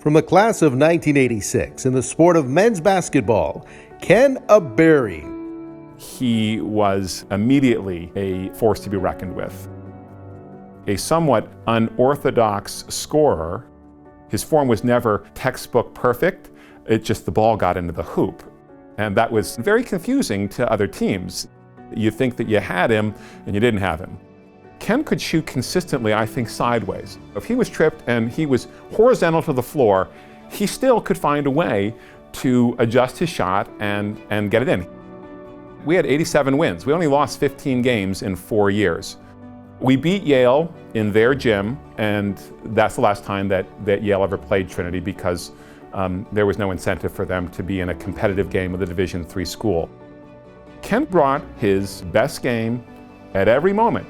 From the class of 1986 in the sport of men's basketball, Ken Berry. He was immediately a force to be reckoned with. A somewhat unorthodox scorer. His form was never textbook perfect, it just the ball got into the hoop. And that was very confusing to other teams. You think that you had him and you didn't have him. Ken could shoot consistently, I think, sideways. If he was tripped and he was horizontal to the floor, he still could find a way to adjust his shot and get it in. We had 87 wins. We only lost 15 games in 4 years. We beat Yale in their gym, and that's the last time that Yale ever played Trinity because there was no incentive for them to be in a competitive game with a Division III school. Ken brought his best game at every moment.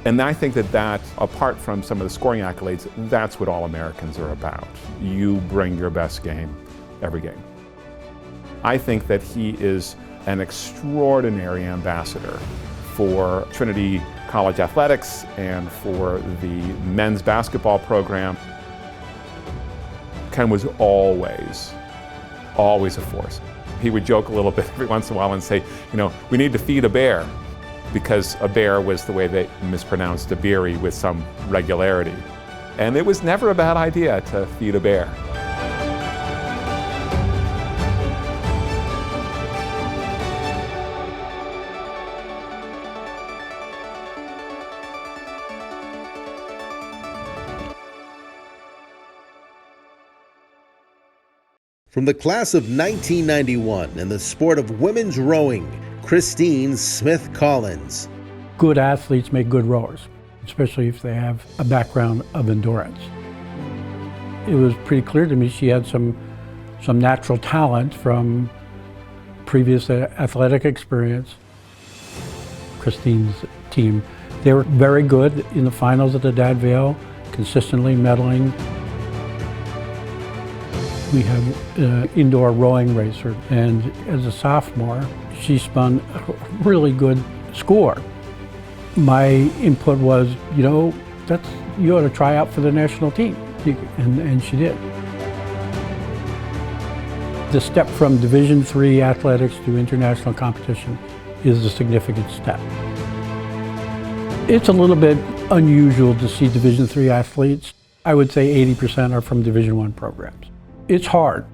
And I think that, apart from some of the scoring accolades, that's what all Americans are about. You bring your best game every game. I think that he is an extraordinary ambassador for Trinity College athletics and for the men's basketball program. Ken was always a force. He would joke a little bit every once in a while and say, we need to feed a bear, because a bear was the way they mispronounced a beery with some regularity. And it was never a bad idea to feed a bear. From the class of 1991 in the sport of women's rowing, Christine Smith-Collins. Good athletes make good rowers, especially if they have a background of endurance. It was pretty clear to me she had some natural talent from previous athletic experience. Christine's team, they were very good in the finals at the Dad Vale, consistently medaling. We have an indoor rowing racer, and as a sophomore, she spun a really good score. My input was, you ought to try out for the national team, and she did. The step from Division III athletics to international competition is a significant step. It's a little bit unusual to see Division III athletes. I would say 80% are from Division I programs. It's hard.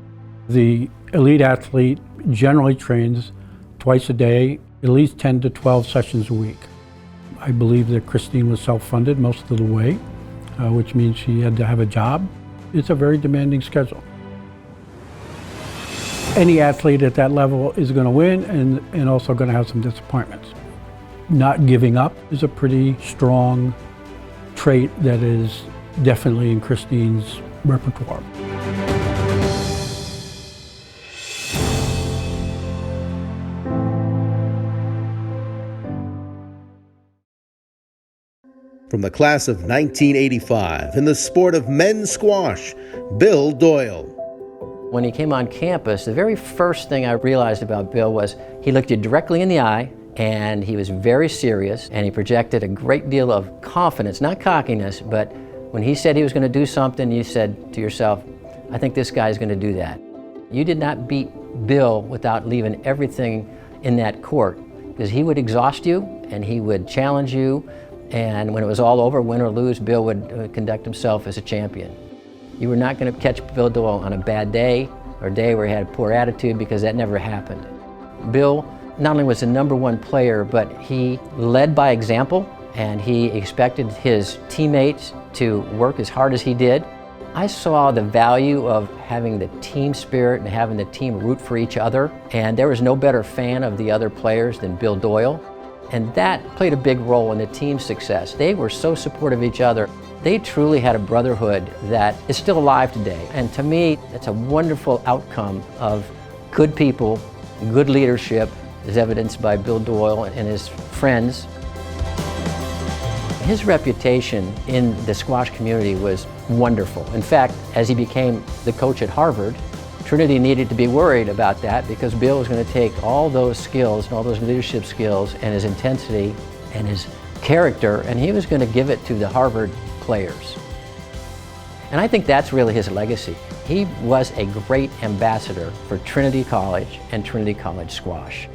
The elite athlete generally trains twice a day, at least 10 to 12 sessions a week. I believe that Christine was self-funded most of the way, which means she had to have a job. It's a very demanding schedule. Any athlete at that level is going to win and also going to have some disappointments. Not giving up is a pretty strong trait that is definitely in Christine's repertoire. From the class of 1985 in the sport of men's squash, Bill Doyle. When he came on campus, the very first thing I realized about Bill was he looked you directly in the eye, and he was very serious, and he projected a great deal of confidence, not cockiness, but when he said he was going to do something, you said to yourself, I think this guy's going to do that. You did not beat Bill without leaving everything in that court, because he would exhaust you and he would challenge you, and when it was all over, win or lose, Bill would conduct himself as a champion. You were not going to catch Bill Doyle on a bad day or a day where he had a poor attitude, because that never happened. Bill not only was the #1 player, but he led by example, and he expected his teammates to work as hard as he did. I saw the value of having the team spirit and having the team root for each other, and there was no better fan of the other players than Bill Doyle. And that played a big role in the team's success. They were so supportive of each other. They truly had a brotherhood that is still alive today. And to me, it's a wonderful outcome of good people, good leadership, as evidenced by Bill Doyle and his friends. His reputation in the squash community was wonderful. In fact, as he became the coach at Harvard, Trinity needed to be worried about that, because Bill was going to take all those skills and all those leadership skills and his intensity and his character, and he was going to give it to the Harvard players. And I think that's really his legacy. He was a great ambassador for Trinity College and Trinity College squash.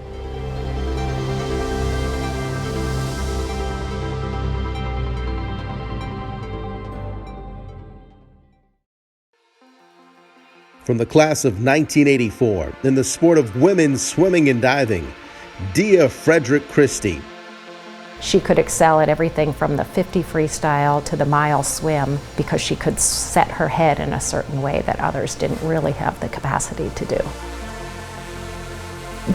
From the class of 1984, in the sport of women's swimming and diving, Fredrick-Cristea. She could excel at everything from the 50 freestyle to the mile swim because she could set her head in a certain way that others didn't really have the capacity to do.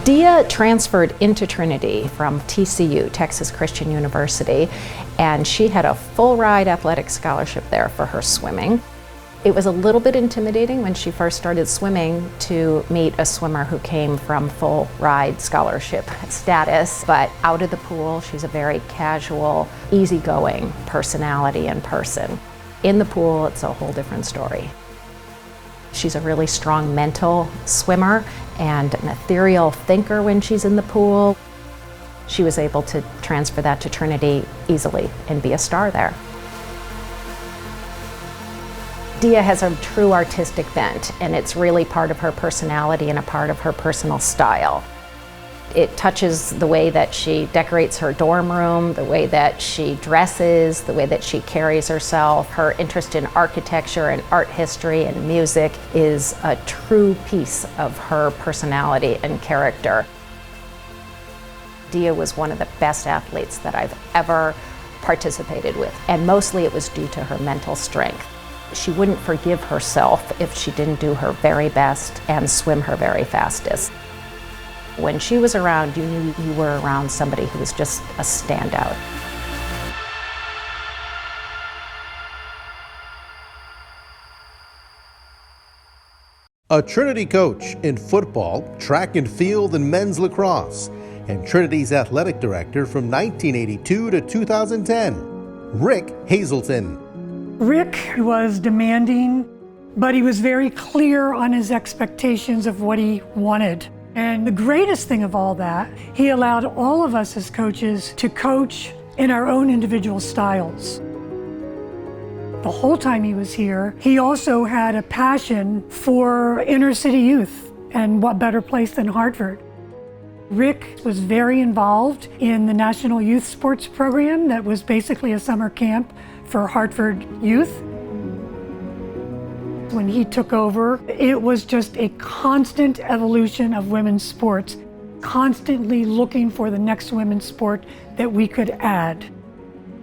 Dia transferred into Trinity from TCU, Texas Christian University, and she had a full ride athletic scholarship there for her swimming. It was a little bit intimidating when she first started swimming to meet a swimmer who came from full ride scholarship status, but out of the pool, she's a very casual, easygoing personality and person. In the pool, it's a whole different story. She's a really strong mental swimmer and an ethereal thinker when she's in the pool. She was able to transfer that to Trinity easily and be a star there. Dia has a true artistic bent, and it's really part of her personality and a part of her personal style. It touches the way that she decorates her dorm room, the way that she dresses, the way that she carries herself. Her interest in architecture and art history and music is a true piece of her personality and character. Dia was one of the best athletes that I've ever participated with, and mostly it was due to her mental strength. She wouldn't forgive herself if she didn't do her very best and swim her very fastest. When she was around, you knew you were around somebody who was just a standout. A Trinity coach in football, track and field, and men's lacrosse, and Trinity's athletic director from 1982 to 2010, Rick Hazelton. Rick was demanding, but he was very clear on his expectations of what he wanted. And the greatest thing of all that, he allowed all of us as coaches to coach in our own individual styles. The whole time he was here, he also had a passion for inner city youth, and what better place than Hartford. Rick was very involved in the National Youth Sports Program that was basically a summer camp for Hartford youth. When he took over, it was just a constant evolution of women's sports, constantly looking for the next women's sport that we could add.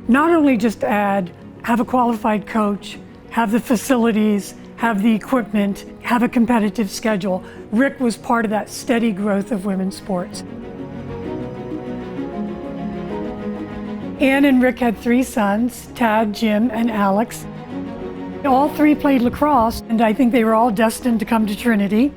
Not only just add, have a qualified coach, have the facilities, have the equipment, have a competitive schedule. Rick was part of that steady growth of women's sports. Ann and Rick had 3 sons, Tad, Jim, and Alex. All 3 played lacrosse, and I think they were all destined to come to Trinity.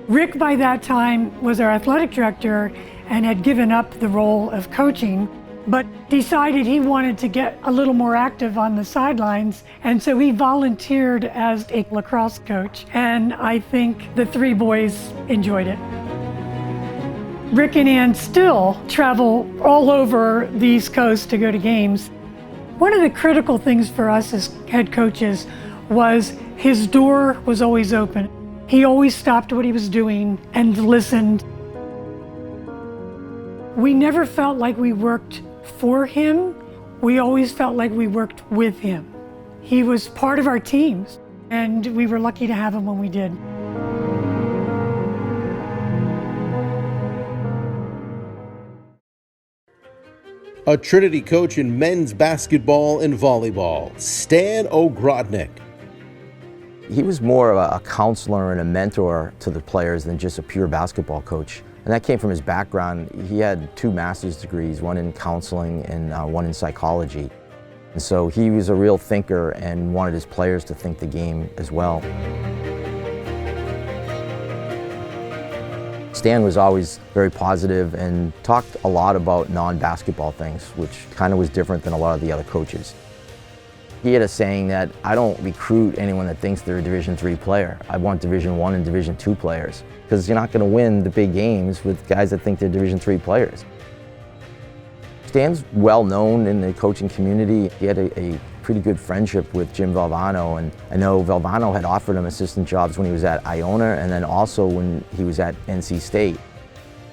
Rick, by that time, was our athletic director and had given up the role of coaching, but decided he wanted to get a little more active on the sidelines, and so he volunteered as a lacrosse coach, and I think the 3 boys enjoyed it. Rick and Ann still travel all over the East Coast to go to games. One of the critical things for us as head coaches was his door was always open. He always stopped what he was doing and listened. We never felt like we worked for him. We always felt like we worked with him. He was part of our teams, and we were lucky to have him when we did. A Trinity coach in men's basketball and volleyball, Stan Ogrodnik. He was more of a counselor and a mentor to the players than just a pure basketball coach. And that came from his background. He had 2 master's degrees, one in counseling and one in psychology. And so he was a real thinker and wanted his players to think the game as well. Stan was always very positive and talked a lot about non-basketball things, which kind of was different than a lot of the other coaches. He had a saying that I don't recruit anyone that thinks they're a Division III player. I want Division I and Division II players, because you're not going to win the big games with guys that think they're Division III players. Stan's well known in the coaching community. He had a pretty good friendship with Jim Valvano, and I know Valvano had offered him assistant jobs when he was at Iona and then also when he was at NC State.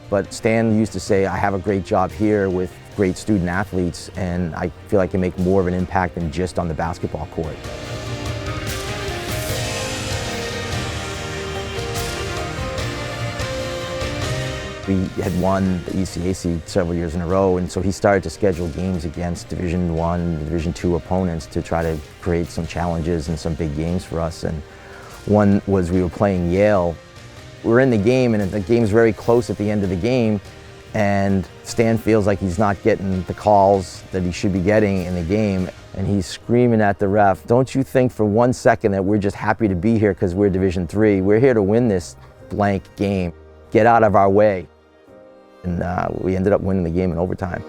But Stan used to say, I have a great job here with great student athletes, and I feel I can make more of an impact than just on the basketball court. We had won the ECAC several years in a row, and so he started to schedule games against Division I, Division II opponents to try to create some challenges and some big games for us. And one was we were playing Yale. We were in the game, and the game's very close at the end of the game, and Stan feels like he's not getting the calls that he should be getting in the game, and he's screaming at the ref, "Don't you think for 1 second that we're just happy to be here because we're Division III? We're here to win this blank game. Get out of our way." And we ended up winning the game in overtime.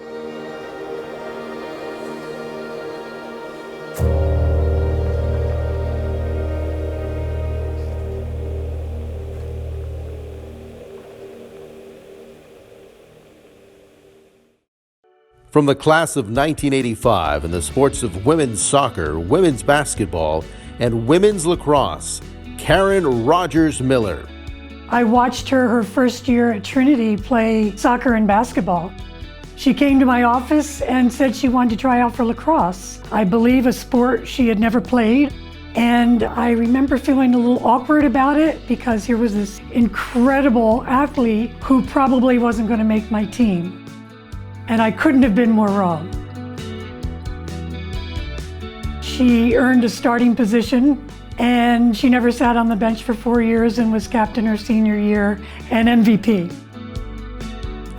From the class of 1985 in the sports of women's soccer, women's basketball, and women's lacrosse, Karen Rogers Miller. I watched her first year at Trinity play soccer and basketball. She came to my office and said she wanted to try out for lacrosse. I believe a sport she had never played. And I remember feeling a little awkward about it because here was this incredible athlete who probably wasn't going to make my team. And I couldn't have been more wrong. She earned a starting position, and she never sat on the bench for 4 years and was captain her senior year and MVP.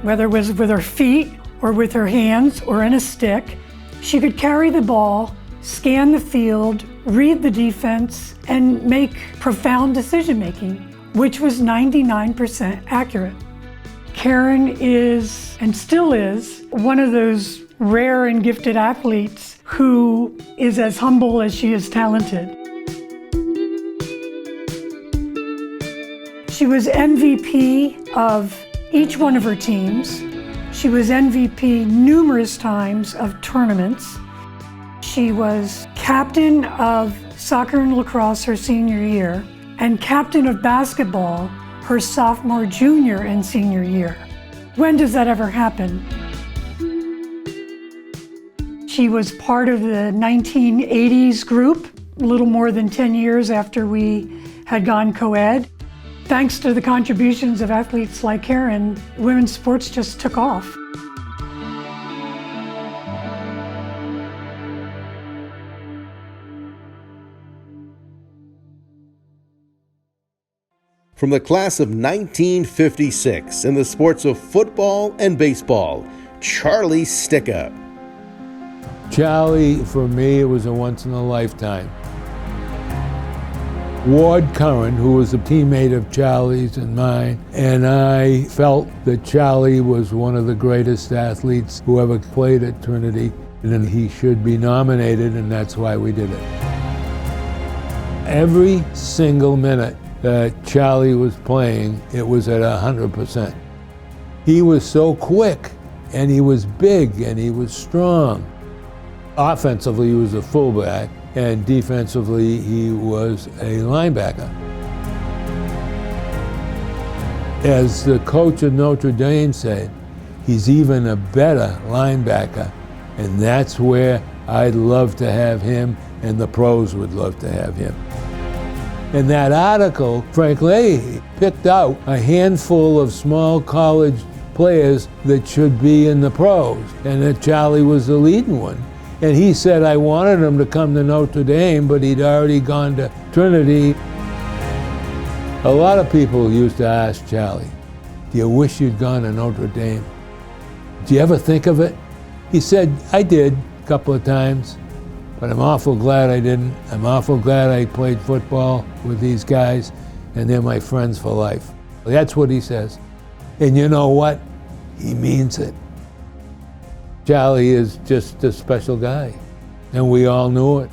Whether it was with her feet or with her hands or in a stick, she could carry the ball, scan the field, read the defense, and make profound decision-making, which was 99% accurate. Karen is, and still is, one of those rare and gifted athletes who is as humble as she is talented. She was MVP of each one of her teams. She was MVP numerous times of tournaments. She was captain of soccer and lacrosse her senior year and captain of basketball her sophomore, junior, and senior year. When does that ever happen? She was part of the 1980s group, a little more than 10 years after we had gone co-ed. Thanks to the contributions of athletes like Karen, women's sports just took off. From the class of 1956 in the sports of football and baseball, Charlie Sticka. Charlie, for me, it was a once in a lifetime. Ward Curran, who was a teammate of Charlie's and mine, and I felt that Charlie was one of the greatest athletes who ever played at Trinity, and he should be nominated, and that's why we did it. Every single minute that Charlie was playing, it was at 100%. He was so quick, and he was big, and he was strong. Offensively, he was a fullback, and defensively, he was a linebacker. As the coach of Notre Dame said, he's even a better linebacker, and that's where I'd love to have him, and the pros would love to have him. In that article, Frank Leahy picked out a handful of small college players that should be in the pros, and that Charlie was the leading one. And he said, I wanted him to come to Notre Dame, but he'd already gone to Trinity. A lot of people used to ask Charlie, do you wish you'd gone to Notre Dame? Do you ever think of it? He said, I did a couple of times, but I'm awful glad I didn't. I'm awful glad I played football with these guys, and they're my friends for life. That's what he says. And you know what? He means it. Charlie is just a special guy, and we all knew it.